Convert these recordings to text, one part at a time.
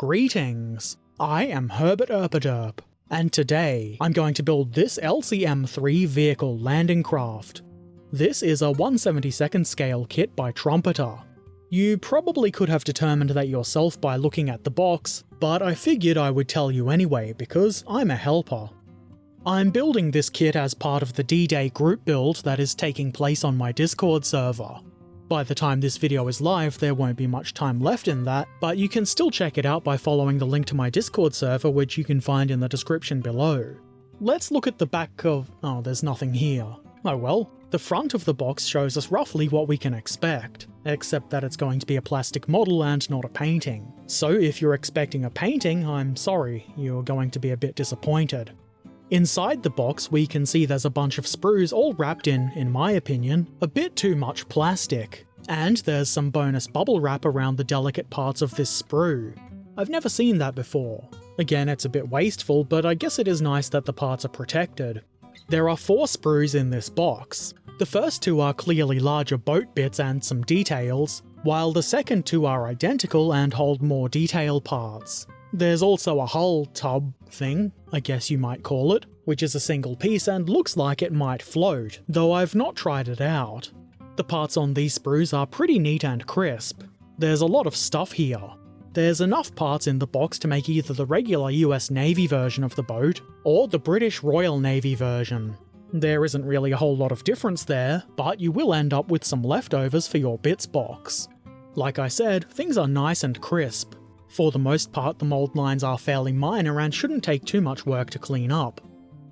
Greetings! I am Herbert Erpaderp, and today I'm going to build this LCM3 vehicle landing craft. This is a 1/72nd scale kit by Trumpeter. You probably could have determined that yourself by looking at the box, but I figured I would tell you anyway because I'm a helper. I'm building this kit as part of the D-Day group build that is taking place on my Discord server. By the time this video is live, there won't be much time left in that, but you can still check it out by following the link to my Discord server, which you can find in the description below. Let's look at the back of... oh, there's nothing here. Oh well. The front of the box shows us roughly what we can expect, except that it's going to be a plastic model and not a painting. So if you're expecting a painting, I'm sorry, you're going to be a bit disappointed. Inside the box we can see there's a bunch of sprues all wrapped in my opinion, a bit too much plastic. And there's some bonus bubble wrap around the delicate parts of this sprue. I've never seen that before. Again, it's a bit wasteful, but I guess it is nice that the parts are protected. There are 4 sprues in this box. The first 2 are clearly larger boat bits and some details, while the second 2 are identical and hold more detail parts. There's also a hull tub thing, I guess you might call it, which is a single piece and looks like it might float, though I've not tried it out. The parts on these sprues are pretty neat and crisp. There's a lot of stuff here. There's enough parts in the box to make either the regular US Navy version of the boat, or the British Royal Navy version. There isn't really a whole lot of difference there, but you will end up with some leftovers for your bits box. Like I said, things are nice and crisp. For the most part, the mold lines are fairly minor and shouldn't take too much work to clean up.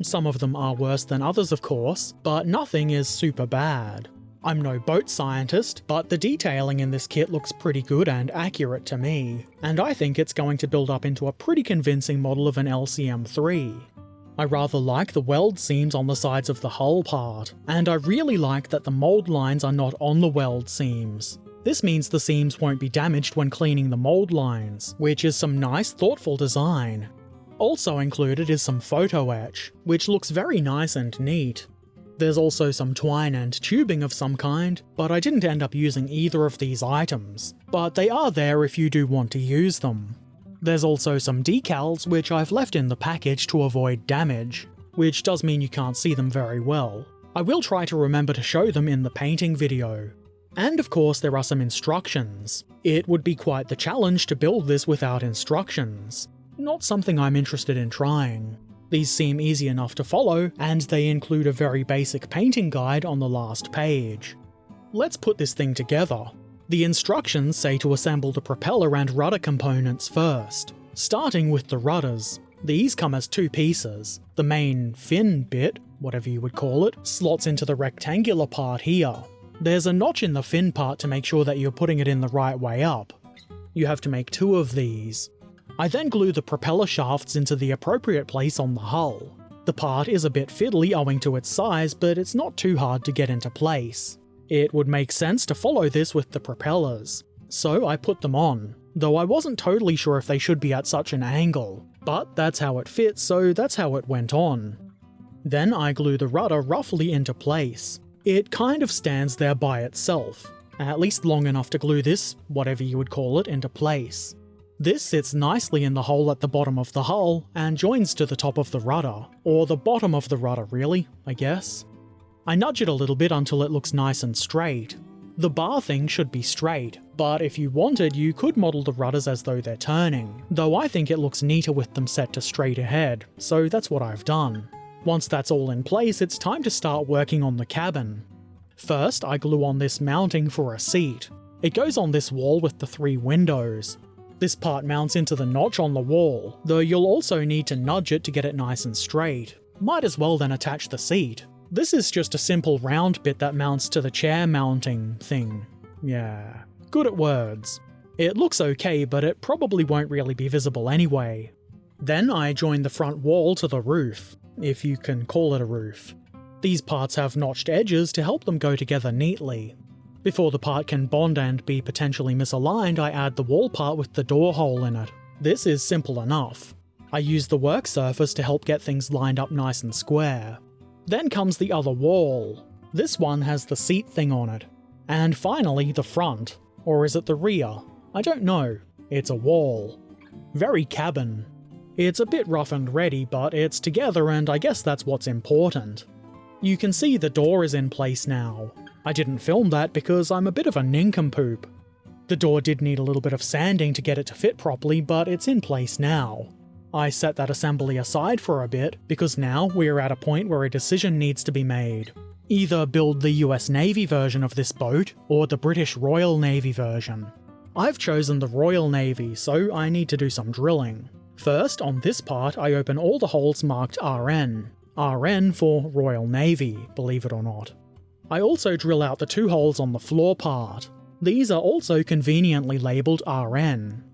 Some of them are worse than others of course, but nothing is super bad. I'm no boat scientist, but the detailing in this kit looks pretty good and accurate to me, and I think it's going to build up into a pretty convincing model of an LCM3. I rather like the weld seams on the sides of the hull part, and I really like that the mold lines are not on the weld seams. This means the seams won't be damaged when cleaning the mold lines, which is some nice thoughtful design. Also included is some photo etch, which looks very nice and neat. There's also some twine and tubing of some kind, but I didn't end up using either of these items, but they are there if you do want to use them. There's also some decals which I've left in the package to avoid damage, which does mean you can't see them very well. I will try to remember to show them in the painting video. And of course there are some instructions. It would be quite the challenge to build this without instructions. Not something I'm interested in trying. These seem easy enough to follow, and they include a very basic painting guide on the last page. Let's put this thing together. The instructions say to assemble the propeller and rudder components first, starting with the rudders. These come as 2 pieces. The main fin bit, whatever you would call it, slots into the rectangular part here. There's a notch in the fin part to make sure that you're putting it in the right way up. You have to make 2 of these. I then glue the propeller shafts into the appropriate place on the hull. The part is a bit fiddly owing to its size, but it's not too hard to get into place. It would make sense to follow this with the propellers, so I put them on, though I wasn't totally sure if they should be at such an angle, but that's how it fits, so that's how it went on. Then I glue the rudder roughly into place. It kind of stands there by itself, at least long enough to glue this, whatever you would call it, into place. This sits nicely in the hole at the bottom of the hull and joins to the top of the rudder, or the bottom of the rudder really, I guess. I nudge it a little bit until it looks nice and straight. The bar thing should be straight, but if you wanted you could model the rudders as though they're turning, though I think it looks neater with them set to straight ahead, so that's what I've done. Once that's all in place, it's time to start working on the cabin. First, I glue on this mounting for a seat. It goes on this wall with the 3 windows. This part mounts into the notch on the wall, though you'll also need to nudge it to get it nice and straight. Might as well then attach the seat. This is just a simple round bit that mounts to the chair mounting thing. Yeah, good at words. It looks okay, but it probably won't really be visible anyway. Then I join the front wall to the roof, if you can call it a roof. These parts have notched edges to help them go together neatly. Before the part can bond and be potentially misaligned, I add the wall part with the door hole in it. This is simple enough. I use the work surface to help get things lined up nice and square. Then comes the other wall. This one has the seat thing on it. And finally the front. Or is it the rear? I don't know. It's a wall. Very cabin. It's a bit rough and ready, but it's together and I guess that's what's important. You can see the door is in place now. I didn't film that because I'm a bit of a nincompoop. The door did need a little bit of sanding to get it to fit properly, but it's in place now. I set that assembly aside for a bit because now we're at a point where a decision needs to be made. Either build the US Navy version of this boat or the British Royal Navy version. I've chosen the Royal Navy, so I need to do some drilling. First, on this part, I open all the holes marked RN. RN for Royal Navy, believe it or not. I also drill out the 2 holes on the floor part. These are also conveniently labelled RN.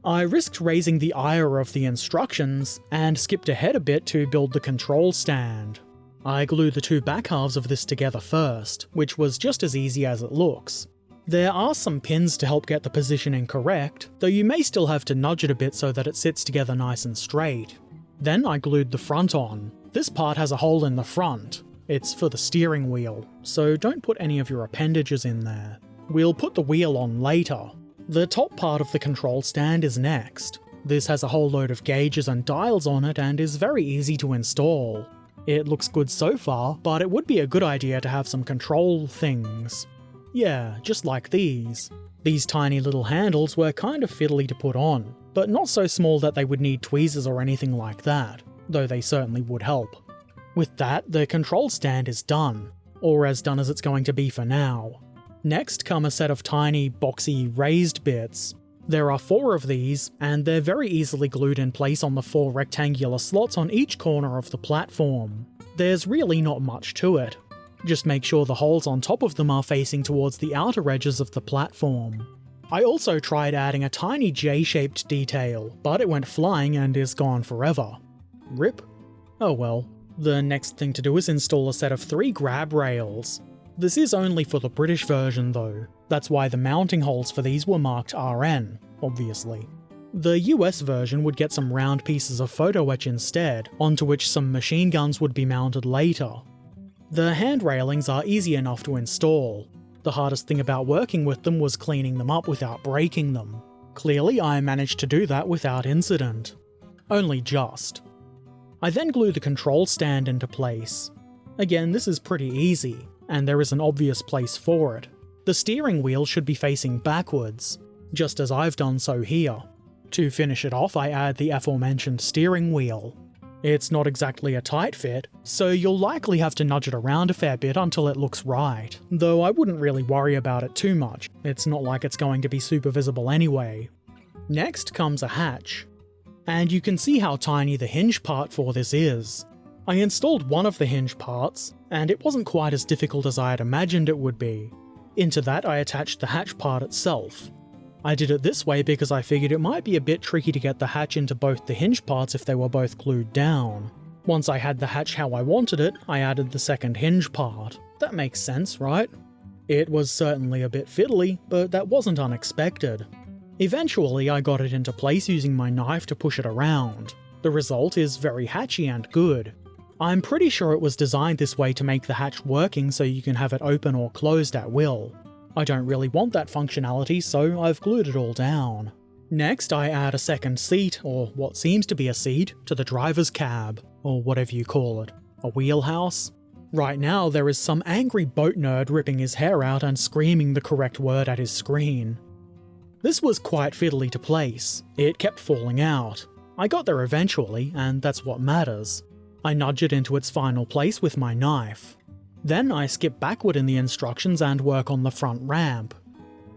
I risked raising the ire of the instructions, and skipped ahead a bit to build the control stand. I glued the 2 back halves of this together first, which was just as easy as it looks. There are some pins to help get the positioning correct, though you may still have to nudge it a bit so that it sits together nice and straight. Then I glued the front on. This part has a hole in the front. It's for the steering wheel, so don't put any of your appendages in there. We'll put the wheel on later. The top part of the control stand is next. This has a whole load of gauges and dials on it and is very easy to install. It looks good so far, but it would be a good idea to have some control things. Yeah, just like these. These tiny little handles were kind of fiddly to put on, but not so small that they would need tweezers or anything like that, though they certainly would help. With that, the control stand is done, or as done as it's going to be for now. Next come a set of tiny, boxy, raised bits. There are 4 of these, and they're very easily glued in place on the 4 rectangular slots on each corner of the platform. There's really not much to it. Just make sure the holes on top of them are facing towards the outer edges of the platform. I also tried adding a tiny J-shaped detail, but it went flying and is gone forever. Rip? Oh well. The next thing to do is install a set of 3 grab rails. This is only for the British version though. That's why the mounting holes for these were marked RN, obviously. The US version would get some round pieces of photo etch instead, onto which some machine guns would be mounted later. The hand railings are easy enough to install. The hardest thing about working with them was cleaning them up without breaking them. Clearly I managed to do that without incident. Only just. I then glue the control stand into place. Again, this is pretty easy, and there is an obvious place for it. The steering wheel should be facing backwards, just as I've done so here. To finish it off, I add the aforementioned steering wheel. It's not exactly a tight fit, so you'll likely have to nudge it around a fair bit until it looks right, though I wouldn't really worry about it too much. It's not like it's going to be super visible anyway. Next comes a hatch. And you can see how tiny the hinge part for this is. I installed one of the hinge parts, and it wasn't quite as difficult as I had imagined it would be. Into that I attached the hatch part itself. I did it this way because I figured it might be a bit tricky to get the hatch into both the hinge parts if they were both glued down. Once I had the hatch how I wanted it, I added the second hinge part. That makes sense, right? It was certainly a bit fiddly, but that wasn't unexpected. Eventually I got it into place using my knife to push it around. The result is very hatchy and good. I'm pretty sure it was designed this way to make the hatch working so you can have it open or closed at will. I don't really want that functionality, so I've glued it all down. Next I add a second seat, or what seems to be a seat, to the driver's cab, or whatever you call it. A wheelhouse? Right now there is some angry boat nerd ripping his hair out and screaming the correct word at his screen. This was quite fiddly to place. It kept falling out. I got there eventually, and that's what matters. I nudge it into its final place with my knife. Then I skip backward in the instructions and work on the front ramp.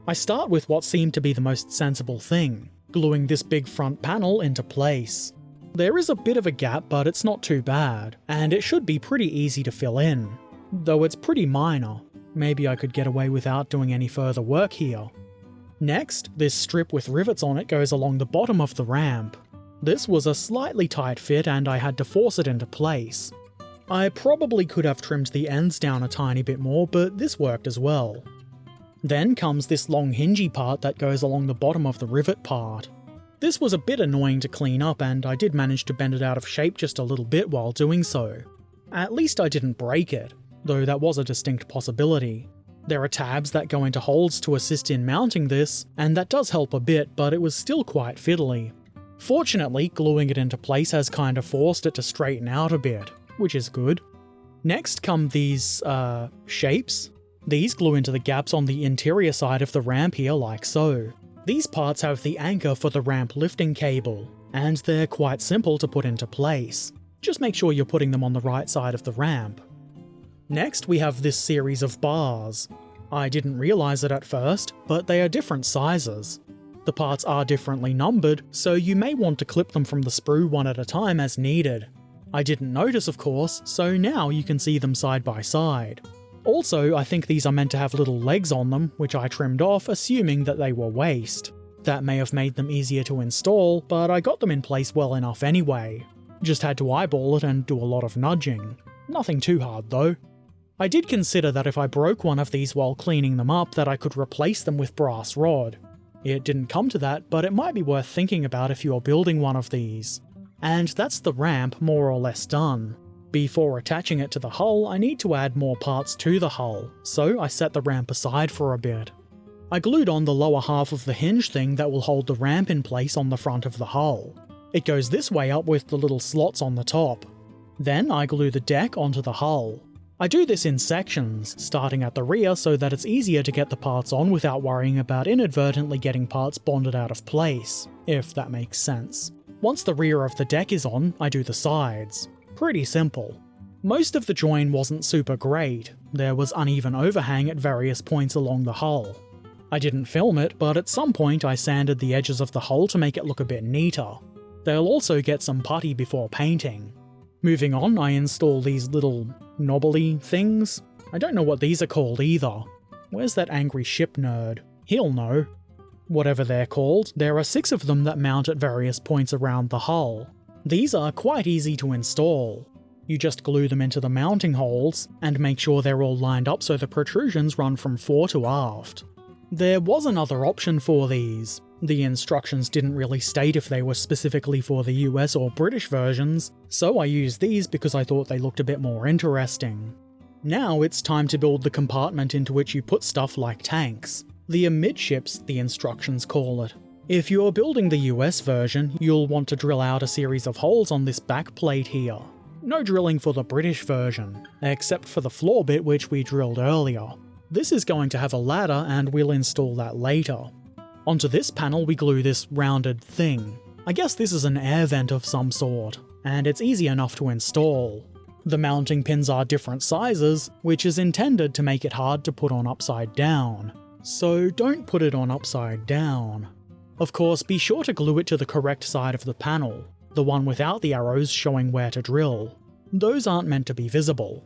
I start with what seemed to be the most sensible thing, gluing this big front panel into place. There is a bit of a gap, but it's not too bad, and it should be pretty easy to fill in. Though it's pretty minor. Maybe I could get away without doing any further work here. Next, this strip with rivets on it goes along the bottom of the ramp. This was a slightly tight fit and I had to force it into place. I probably could have trimmed the ends down a tiny bit more, but this worked as well. Then comes this long hingy part that goes along the bottom of the rivet part. This was a bit annoying to clean up and I did manage to bend it out of shape just a little bit while doing so. At least I didn't break it, though that was a distinct possibility. There are tabs that go into holes to assist in mounting this, and that does help a bit, but it was still quite fiddly. Fortunately, gluing it into place has kind of forced it to straighten out a bit, which is good. Next come these, shapes. These glue into the gaps on the interior side of the ramp here like so. These parts have the anchor for the ramp lifting cable, and they're quite simple to put into place. Just make sure you're putting them on the right side of the ramp. Next, we have this series of bars. I didn't realise it at first, but they are different sizes. The parts are differently numbered, so you may want to clip them from the sprue one at a time as needed. I didn't notice, of course, so now you can see them side by side. Also, I think these are meant to have little legs on them, which I trimmed off, assuming that they were waste. That may have made them easier to install, but I got them in place well enough anyway. Just had to eyeball it and do a lot of nudging. Nothing too hard though. I did consider that if I broke one of these while cleaning them up, that I could replace them with brass rod. It didn't come to that, but it might be worth thinking about if you're building one of these. And that's the ramp more or less done. Before attaching it to the hull, I need to add more parts to the hull, so I set the ramp aside for a bit. I glued on the lower half of the hinge thing that will hold the ramp in place on the front of the hull. It goes this way up with the little slots on the top. Then I glue the deck onto the hull. I do this in sections, starting at the rear so that it's easier to get the parts on without worrying about inadvertently getting parts bonded out of place, if that makes sense. Once the rear of the deck is on, I do the sides. Pretty simple. Most of the join wasn't super great. There was uneven overhang at various points along the hull. I didn't film it, but at some point I sanded the edges of the hull to make it look a bit neater. They'll also get some putty before painting. Moving on, I install these little knobbly things. I don't know what these are called either. Where's that angry ship nerd? He'll know. Whatever they're called, there are 6 of them that mount at various points around the hull. These are quite easy to install. You just glue them into the mounting holes, and make sure they're all lined up so the protrusions run from fore to aft. There was another option for these. The instructions didn't really state if they were specifically for the US or British versions, so I used these because I thought they looked a bit more interesting. Now it's time to build the compartment into which you put stuff like tanks. The amidships, the instructions call it. If you're building the US version, you'll want to drill out a series of holes on this back plate here. No drilling for the British version, except for the floor bit which we drilled earlier. This is going to have a ladder and we'll install that later. Onto this panel we glue this rounded thing. I guess this is an air vent of some sort, and it's easy enough to install. The mounting pins are different sizes, which is intended to make it hard to put on upside down. So don't put it on upside down. Of course, be sure to glue it to the correct side of the panel, the one without the arrows showing where to drill. Those aren't meant to be visible.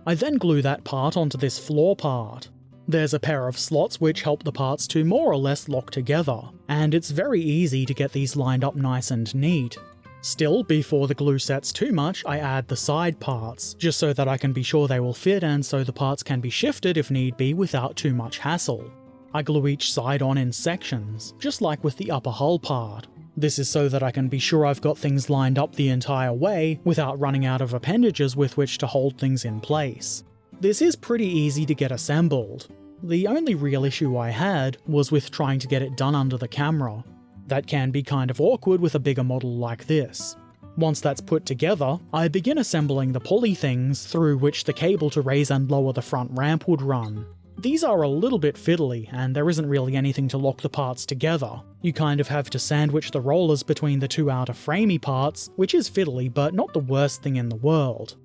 I then glue that part onto this floor part. There's a pair of slots which help the parts to more or less lock together, and it's very easy to get these lined up nice and neat. Still, before the glue sets too much, I add the side parts, just so that I can be sure they will fit and so the parts can be shifted if need be without too much hassle. I glue each side on in sections, just like with the upper hull part. This is so that I can be sure I've got things lined up the entire way without running out of appendages with which to hold things in place. This is pretty easy to get assembled. The only real issue I had was with trying to get it done under the camera. That can be kind of awkward with a bigger model like this. Once that's put together, I begin assembling the pulley things through which the cable to raise and lower the front ramp would run. These are a little bit fiddly, and there isn't really anything to lock the parts together. You kind of have to sandwich the rollers between the 2 outer framey parts, which is fiddly but not the worst thing in the world.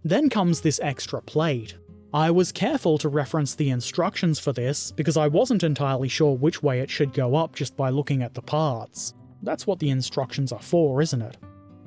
Then comes this extra plate. I was careful to reference the instructions for this because I wasn't entirely sure which way it should go up just by looking at the parts. That's what the instructions are for, isn't it?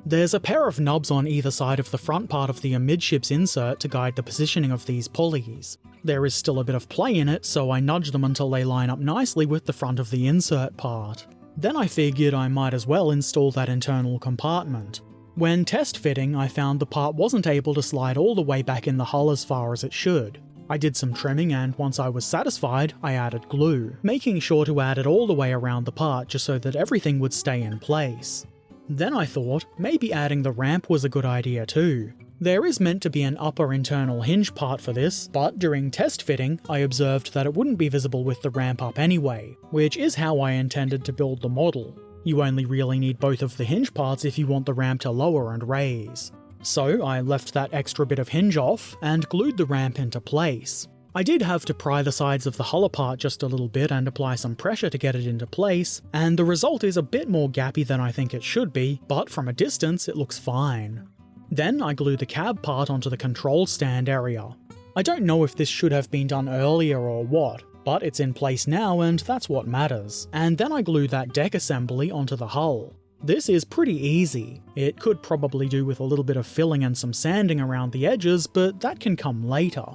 There's a pair of nubs on either side of the front part of the amidships insert to guide the positioning of these pulleys. There is still a bit of play in it, so I nudge them until they line up nicely with the front of the insert part. Then I figured I might as well install that internal compartment. When test fitting, I found the part wasn't able to slide all the way back in the hull as far as it should. I did some trimming and once I was satisfied, I added glue, making sure to add it all the way around the part just so that everything would stay in place. Then I thought, maybe adding the ramp was a good idea too. There is meant to be an upper internal hinge part for this, but during test fitting, I observed that it wouldn't be visible with the ramp up anyway, which is how I intended to build the model. You only really need both of the hinge parts if you want the ramp to lower and raise. So I left that extra bit of hinge off and glued the ramp into place. I did have to pry the sides of the hull apart just a little bit and apply some pressure to get it into place, and the result is a bit more gappy than I think it should be, but from a distance it looks fine. Then I glued the cab part onto the control stand area. I don't know if this should have been done earlier or what, but it's in place now and that's what matters. And then I glued that deck assembly onto the hull. This is pretty easy. It could probably do with a little bit of filling and some sanding around the edges, but that can come later.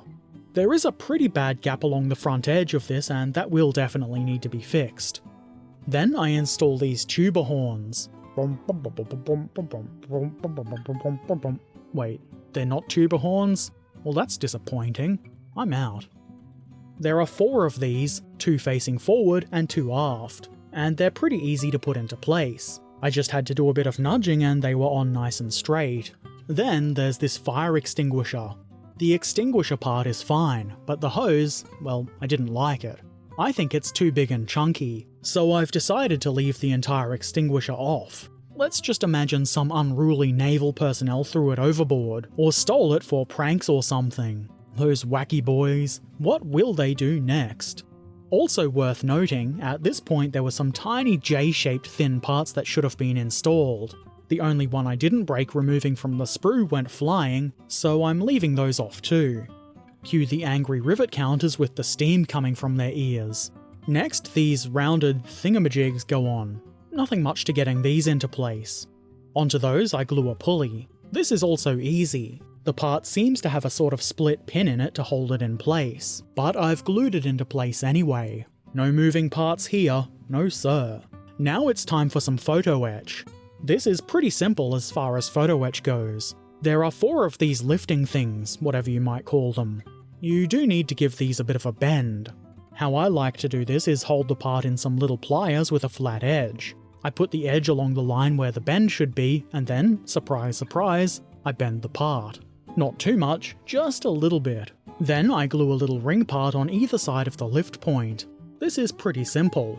There is a pretty bad gap along the front edge of this and that will definitely need to be fixed. Then I install these tuba horns. Wait, they're not tuba horns? Well, that's disappointing. I'm out. There are 4 of these, 2 facing forward and 2 aft, and they're pretty easy to put into place. I just had to do a bit of nudging and they were on nice and straight. Then there's this fire extinguisher. The extinguisher part is fine, but the hose, well, I didn't like it. I think it's too big and chunky, so I've decided to leave the entire extinguisher off. Let's just imagine some unruly naval personnel threw it overboard, or stole it for pranks or something. Those wacky boys, what will they do next? Also worth noting, at this point there were some tiny J-shaped thin parts that should have been installed. The only one I didn't break removing from the sprue went flying, so I'm leaving those off too. Cue the angry rivet counters with the steam coming from their ears. Next, these rounded thingamajigs go on. Nothing much to getting these into place. Onto those I glue a pulley. This is also easy. The part seems to have a sort of split pin in it to hold it in place, but I've glued it into place anyway. No moving parts here, no sir. Now it's time for some photo etch. This is pretty simple as far as photo etch goes. There are 4 of these lifting things, whatever you might call them. You do need to give these a bit of a bend. How I like to do this is hold the part in some little pliers with a flat edge. I put the edge along the line where the bend should be, and then, surprise surprise, I bend the part. Not too much, just a little bit. Then I glue a little ring part on either side of the lift point. This is pretty simple.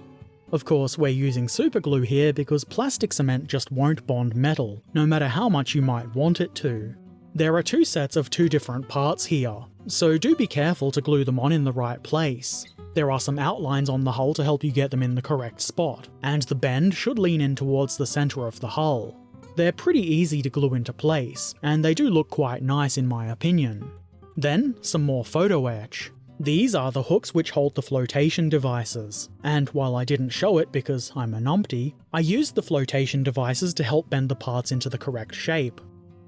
Of course, we're using superglue here because plastic cement just won't bond metal, no matter how much you might want it to. There are 2 sets of 2 different parts here, so do be careful to glue them on in the right place. There are some outlines on the hull to help you get them in the correct spot, and the bend should lean in towards the centre of the hull. They're pretty easy to glue into place, and they do look quite nice in my opinion. Then, some more photo etch. These are the hooks which hold the flotation devices, and while I didn't show it because I'm a numpty, I used the flotation devices to help bend the parts into the correct shape.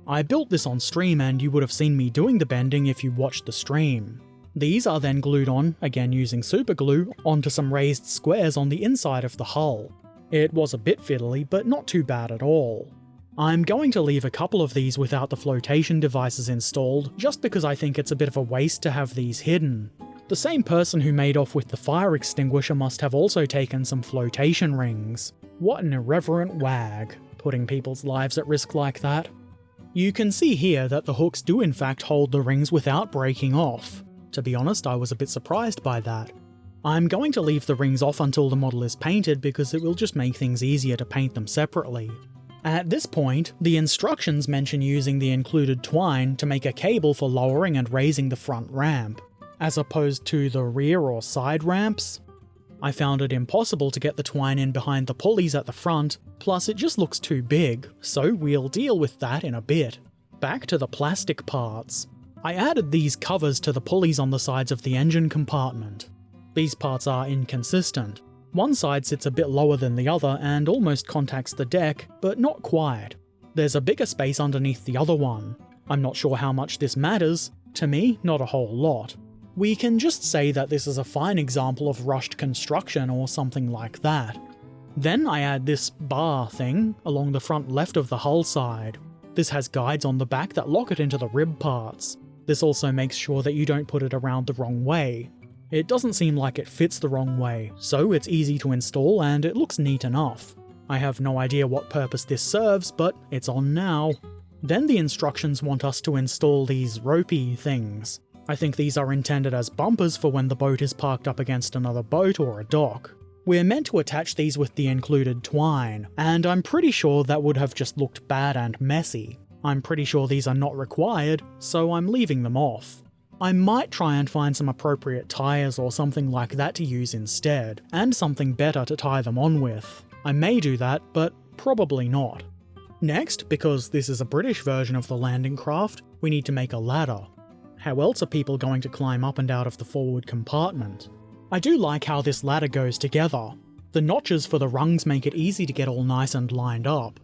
I built this on stream and you would have seen me doing the bending if you watched the stream. These are then glued on, again using superglue, onto some raised squares on the inside of the hull. It was a bit fiddly, but not too bad at all. I'm going to leave a couple of these without the flotation devices installed, just because I think it's a bit of a waste to have these hidden. The same person who made off with the fire extinguisher must have also taken some flotation rings. What an irreverent wag, putting people's lives at risk like that. You can see here that the hooks do in fact hold the rings without breaking off. To be honest, I was a bit surprised by that. I'm going to leave the rings off until the model is painted because it will just make things easier to paint them separately. At this point, the instructions mention using the included twine to make a cable for lowering and raising the front ramp, as opposed to the rear or side ramps. I found it impossible to get the twine in behind the pulleys at the front, plus it just looks too big, so we'll deal with that in a bit. Back to the plastic parts. I added these covers to the pulleys on the sides of the engine compartment. These parts are inconsistent. One side sits a bit lower than the other and almost contacts the deck, but not quite. There's a bigger space underneath the other one. I'm not sure how much this matters. To me, not a whole lot. We can just say that this is a fine example of rushed construction or something like that. Then I add this bar thing along the front left of the hull side. This has guides on the back that lock it into the rib parts. This also makes sure that you don't put it around the wrong way. It doesn't seem like it fits the wrong way, so it's easy to install and it looks neat enough. I have no idea what purpose this serves, but it's on now. Then the instructions want us to install these ropey things. I think these are intended as bumpers for when the boat is parked up against another boat or a dock. We're meant to attach these with the included twine, and I'm pretty sure that would have just looked bad and messy. I'm pretty sure these are not required, so I'm leaving them off. I might try and find some appropriate tyres or something like that to use instead, and something better to tie them on with. I may do that, but probably not. Next, because this is a British version of the landing craft, we need to make a ladder. How else are people going to climb up and out of the forward compartment? I do like how this ladder goes together. The notches for the rungs make it easy to get all nice and lined up.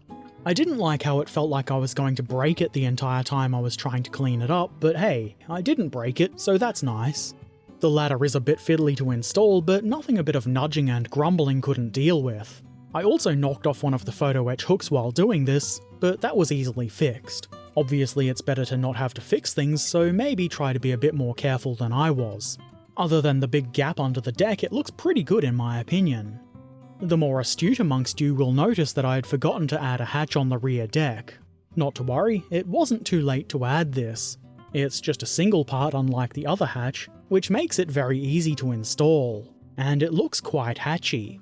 I didn't like how it felt like I was going to break it the entire time I was trying to clean it up, but hey, I didn't break it, so that's nice. The ladder is a bit fiddly to install, but nothing a bit of nudging and grumbling couldn't deal with. I also knocked off one of the photo etch hooks while doing this, but that was easily fixed. Obviously it's better to not have to fix things, so maybe try to be a bit more careful than I was. Other than the big gap under the deck, it looks pretty good in my opinion. The more astute amongst you will notice that I had forgotten to add a hatch on the rear deck. Not to worry, it wasn't too late to add this. It's just a single part unlike the other hatch, which makes it very easy to install, and it looks quite hatchy.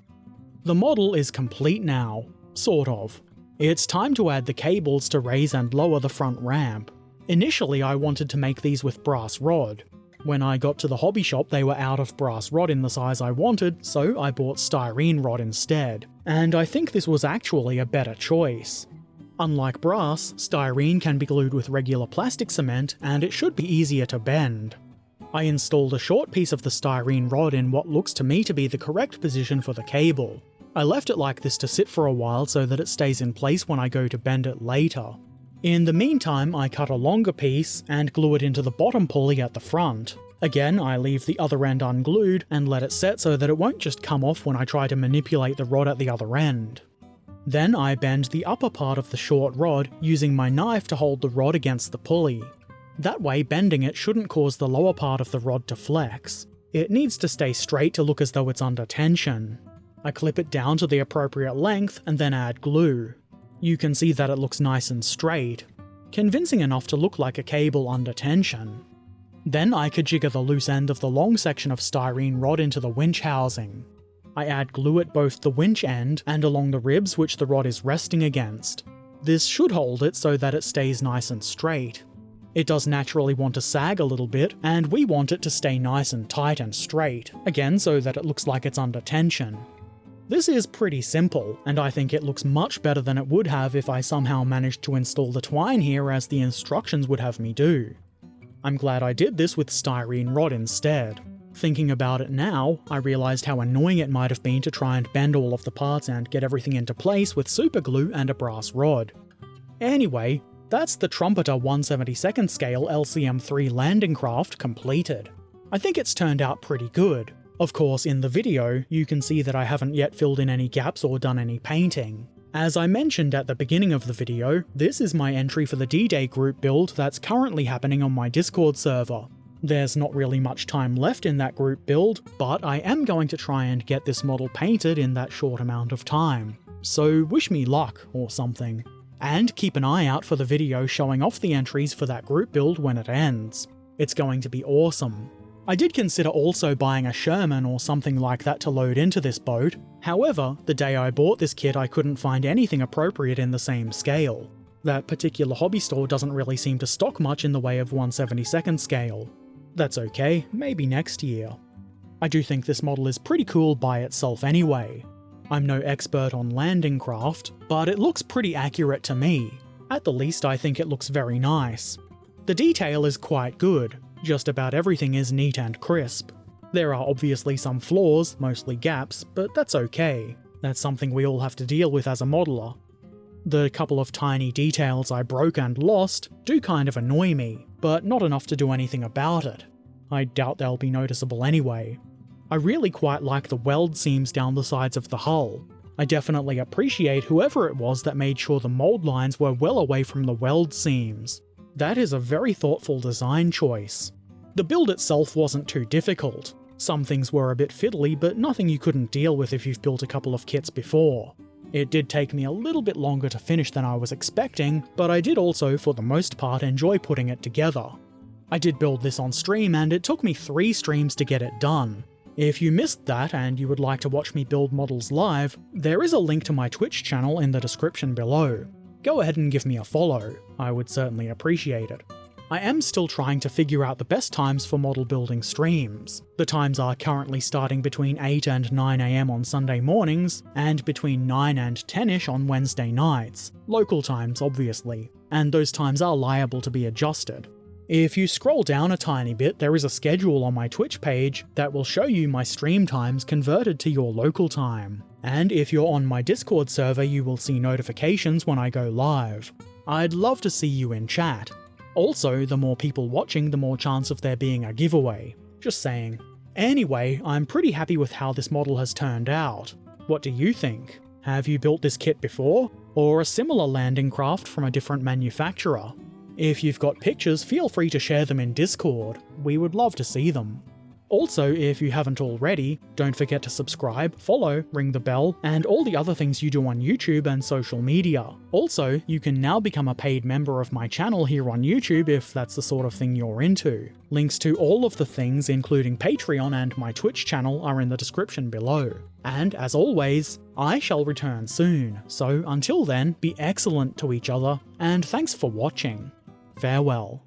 The model is complete now, sort of. It's time to add the cables to raise and lower the front ramp. Initially I wanted to make these with brass rod. When I got to the hobby shop they were out of brass rod in the size I wanted, so I bought styrene rod instead, and I think this was actually a better choice. Unlike brass, styrene can be glued with regular plastic cement and it should be easier to bend. I installed a short piece of the styrene rod in what looks to me to be the correct position for the cable. I left it like this to sit for a while so that it stays in place when I go to bend it later. In the meantime, I cut a longer piece and glue it into the bottom pulley at the front. Again, I leave the other end unglued and let it set so that it won't just come off when I try to manipulate the rod at the other end. Then I bend the upper part of the short rod using my knife to hold the rod against the pulley. That way, bending it shouldn't cause the lower part of the rod to flex. It needs to stay straight to look as though it's under tension. I clip it down to the appropriate length and then add glue. You can see that it looks nice and straight, convincing enough to look like a cable under tension. Then I kajigger the loose end of the long section of styrene rod into the winch housing. I add glue at both the winch end and along the ribs which the rod is resting against. This should hold it so that it stays nice and straight. It does naturally want to sag a little bit, and we want it to stay nice and tight and straight, again so that it looks like it's under tension. This is pretty simple, and I think it looks much better than it would have if I somehow managed to install the twine here as the instructions would have me do. I'm glad I did this with styrene rod instead. Thinking about it now, I realised how annoying it might have been to try and bend all of the parts and get everything into place with super glue and a brass rod. Anyway, that's the Trumpeter 1/72nd scale LCM3 landing craft completed. I think it's turned out pretty good. Of course, in the video, you can see that I haven't yet filled in any gaps or done any painting. As I mentioned at the beginning of the video, this is my entry for the D-Day group build that's currently happening on my Discord server. There's not really much time left in that group build, but I am going to try and get this model painted in that short amount of time. So wish me luck, or something. And keep an eye out for the video showing off the entries for that group build when it ends. It's going to be awesome. I did consider also buying a Sherman or something like that to load into this boat. However, the day I bought this kit I couldn't find anything appropriate in the same scale. That particular hobby store doesn't really seem to stock much in the way of 1/72nd scale. That's okay, maybe next year. I do think this model is pretty cool by itself anyway. I'm no expert on landing craft, but it looks pretty accurate to me. At the least I think it looks very nice. The detail is quite good. Just about everything is neat and crisp. There are obviously some flaws, mostly gaps, but that's okay. That's something we all have to deal with as a modeler. The couple of tiny details I broke and lost do kind of annoy me, but not enough to do anything about it. I doubt they'll be noticeable anyway. I really quite like the weld seams down the sides of the hull. I definitely appreciate whoever it was that made sure the mold lines were well away from the weld seams. That is a very thoughtful design choice. The build itself wasn't too difficult. Some things were a bit fiddly, but nothing you couldn't deal with if you've built a couple of kits before. It did take me a little bit longer to finish than I was expecting, but I did also, for the most part, enjoy putting it together. I did build this on stream and it took me 3 streams to get it done. If you missed that and you would like to watch me build models live, there is a link to my Twitch channel in the description below. Go ahead and give me a follow, I would certainly appreciate it. I am still trying to figure out the best times for model building streams. The times are currently starting between 8 and 9 AM on Sunday mornings, and between 9 and 10ish on Wednesday nights, local times obviously, and those times are liable to be adjusted. If you scroll down a tiny bit, there is a schedule on my Twitch page that will show you my stream times converted to your local time. And if you're on my Discord server, you will see notifications when I go live. I'd love to see you in chat. Also, the more people watching, the more chance of there being a giveaway. Just saying. Anyway, I'm pretty happy with how this model has turned out. What do you think? Have you built this kit before? Or a similar landing craft from a different manufacturer? If you've got pictures, feel free to share them in Discord. We would love to see them. Also, if you haven't already, don't forget to subscribe, follow, ring the bell, and all the other things you do on YouTube and social media. Also, you can now become a paid member of my channel here on YouTube if that's the sort of thing you're into. Links to all of the things, including Patreon and my Twitch channel, are in the description below. And as always, I shall return soon, so until then, be excellent to each other, and thanks for watching. Farewell.